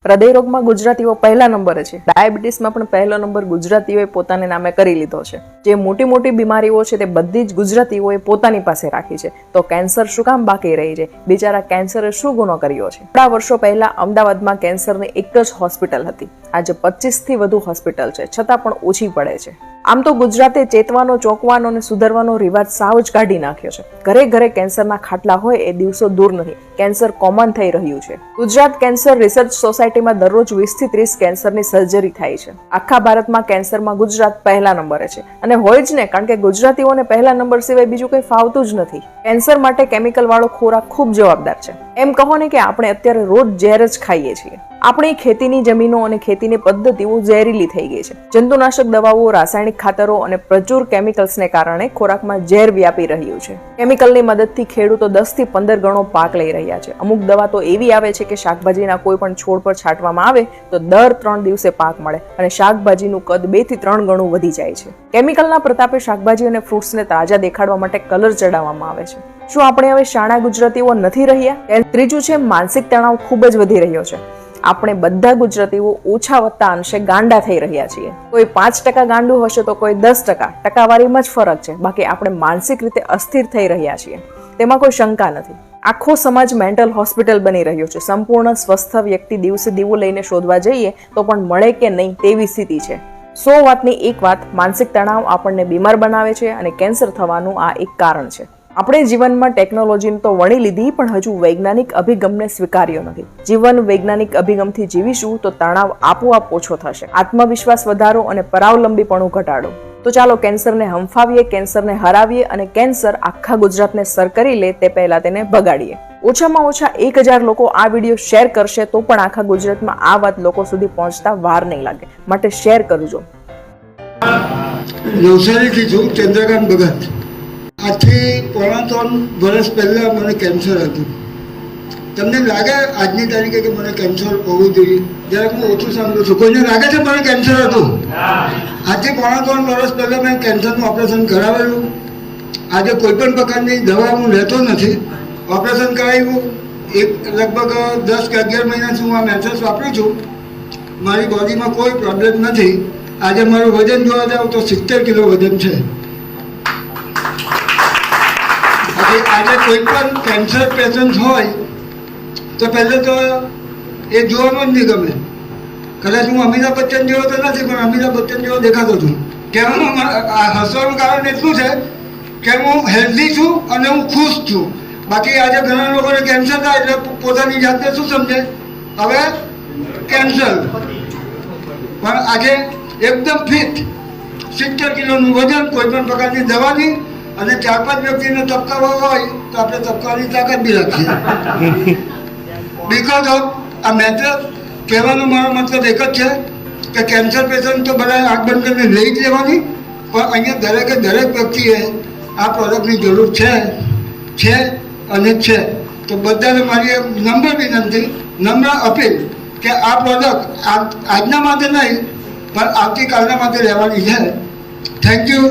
હૃદયરોગમાં ગુજરાતીઓ પહેલા નંબરે છે. ડાયાબિટીસમાં પણ પહેલો નંબર ગુજરાતીઓએ પોતાને નામે કરી લીધો છે. જે મોટી મોટી બીમારીઓ છે તે બધી જ ગુજરાતીઓએ પોતાની પાસે રાખી છે. તો કેન્સર શું કામ બાકી રહી છે? બિચારા કેન્સરે શું ગુનો કર્યો છે? થોડા વર્ષો પહેલા અમદાવાદમાં કેન્સરની એક જ હોસ્પિટલ હતી. આજે 25 થી વધુ હોસ્પિટલ છે, છતાં પણ ઓછી પડે છે. આમ તો ગુજરાતે ચેતવાનો, ચોંકવાનો અને સુધરવાનો રિવાજ સાવ જ કાઢી નાખ્યો છે. ઘરે ઘરે કેન્સરના ખાટલા હોય એ દિવસો દૂર નથી. કેન્સર કોમન થઈ રહ્યું છે. ગુજરાત કેન્સર રિસર્ચ સોસાયટીમાં દરરોજ 20 થી 30 કેન્સરની સર્જરી થાય છે. આખા ભારતમાં કેન્સરમાં ગુજરાત પહેલા નંબરે છે. અને હોય જ ને, કારણ કે ગુજરાતીઓને પહેલા નંબર સિવાય બીજું કંઈ ફાવતું જ નથી. કેન્સર માટે કેમિકલ વાળો ખોરાક ખૂબ જવાબદાર છે. એમ કહો ને કે આપણે અત્યારે રોજ ઝેર જ ખાઈએ છીએ. આપણી ખેતીની જમીનો અને ખેતીની પદ્ધતિઓ ઝેરીલી થઈ ગઈ છે. જંતુનાશક દવાઓ, રાસાયણિક ખાતરો અને પ્રચુર કેમિકલ્સને કારણે ખોરાકમાં ઝેર વ્યાપી રહ્યું છે. કેમિકલની મદદથી ખેડૂતો 10 થી 15 ગણો પાક લઈ રહ્યા છે. અમુક દવા તો એવી આવે છે કે શાકભાજીના કોઈ પણ છોડ પર છાંટવામાં આવે તો દર 3 દિવસે પાક મળે અને શાકભાજીનું કદ 2 થી 3 ગણું વધી જાય છે. કેમિકલના પ્રતાપે શાકભાજી અને ફ્રૂટ્સને તાજા દેખાડવા માટે કલર ચડાવવામાં આવે છે. શું આપણે હવે શાણા ગુજરાતીઓ નથી રહ્યા? ત્રીજું છે, માનસિક તણાવ ખૂબ જ વધી રહ્યો છે. આપણે બધા ગુજરાતીઓ ઓછા વત્તા અંશે ગાંડા થઈ રહ્યા છીએ. કોઈ 5% ગાંડું હશે તો કોઈ 10%. ટકાવારીમાં જ ફરક છે. બાકી આપણે માનસિક રીતે અસ્થિર થઈ રહ્યા છીએ, તેમાં કોઈ શંકા નથી. આખો સમાજ મેન્ટલ હોસ્પિટલ બની રહ્યો છે. સંપૂર્ણ સ્વસ્થ વ્યક્તિ દિવસે દીવો લઈને શોધવા જઈએ તો પણ મળે કે નહીં તેવી સ્થિતિ છે. 100 વાતની એક વાત, માનસિક તણાવ આપણને બીમાર બનાવે છે અને કેન્સર થવાનું આ એક કારણ છે. આપણે જીવનમાં ટેકનોલોજીને તો વણી લીધી, પણ હજુ વૈજ્ઞાનિક અભિગમને સ્વીકાર્યો નથી. જીવન વૈજ્ઞાનિક અભિગમથી જીવીશું તો તણાવ આપોઆપ ઓછો થશે. આત્મવિશ્વાસ વધારો અને પરાવલંબીપણું ઘટાડો. તો ચાલો કેન્સરને હંફાવીએ, કેન્સરને હરાવીએ અને કેન્સર આખા ગુજરાતને સર કરી લે તે પહેલા તેને ભગાડીએ. ઓછામાં ઓછા 1000 લોકો આ વિડીયો શેર કરશે તો પણ આખા ગુજરાતમાં આ વાત લોકો સુધી પહોંચતા વાર નહીં લાગે. માટે શેર કરજો. નવસારીથી છું, ચંદ્રકાંત ભગત. આજથી 3.5 વર્ષ પહેલાં મને કેન્સર હતું. તમને લાગે આજની તારીખે કે મને કેન્સર હોવું જોઈએ? જ્યારે હું ઓછું સાંભળું છું. કોઈને લાગે છે મને કેન્સર હતું? આજથી 3.5 વર્ષ પહેલાં મેં કેન્સરનું ઓપરેશન કરાવેલું. આજે કોઈ પણ પ્રકારની દવા હું લેતો નથી. ઓપરેશન કરાવ્યું, લગભગ 10 કે 11 મહિનાથી હું આ મેન્સસ વાપરું છું. મારી બોડીમાં કોઈ પ્રોબ્લેમ નથી. આજે મારું વજન જોવા જાવ તો 70 કિલો વજન છે. આજે કોઈ પણ કેન્સર પેશન્ટ હોય તો પહેલાં તો એ જોવાનું જ નહીં ગમે. કદાચ હું અમિતાભ બચ્ચન જેવો તો નથી, પણ અમિતાભ બચ્ચન જેવો દેખાતો છું. કહેવાનું હસવાનું કારણ એટલું છે કે હું હેલ્ધી છું અને હું ખુશ છું. બાકી આજે ઘણા લોકોને કેન્સર થાય એટલે પોતાની જાતને શું સમજે, હવે કેન્સર. પણ આજે એકદમ ફિટ, 70 કિલોનું વજન, કોઈ પણ પ્રકારની દવાની, અને 4-5 વ્યક્તિને તબકાવા હોય તો આપણે તબકાની તાકાત બી રાખીએ. બિકોઝ ઓફ આ મેટર. કહેવાનો મારો મતલબ એક જ છે કે કેન્સર પેશન્ટ તો બધા આંખ બંધ કરીને લઈ જ લેવાની, પણ અહીંયા દરેકે દરેક વ્યક્તિએ આ પ્રોડક્ટની જરૂર છે અને છે. તો બધાને મારી નમ્ર વિનંતી, નમ્ર અપીલ કે આ પ્રોડક્ટ આજના માટે નહીં પણ આવતીકાલના માટે લેવાની છે. Thank you.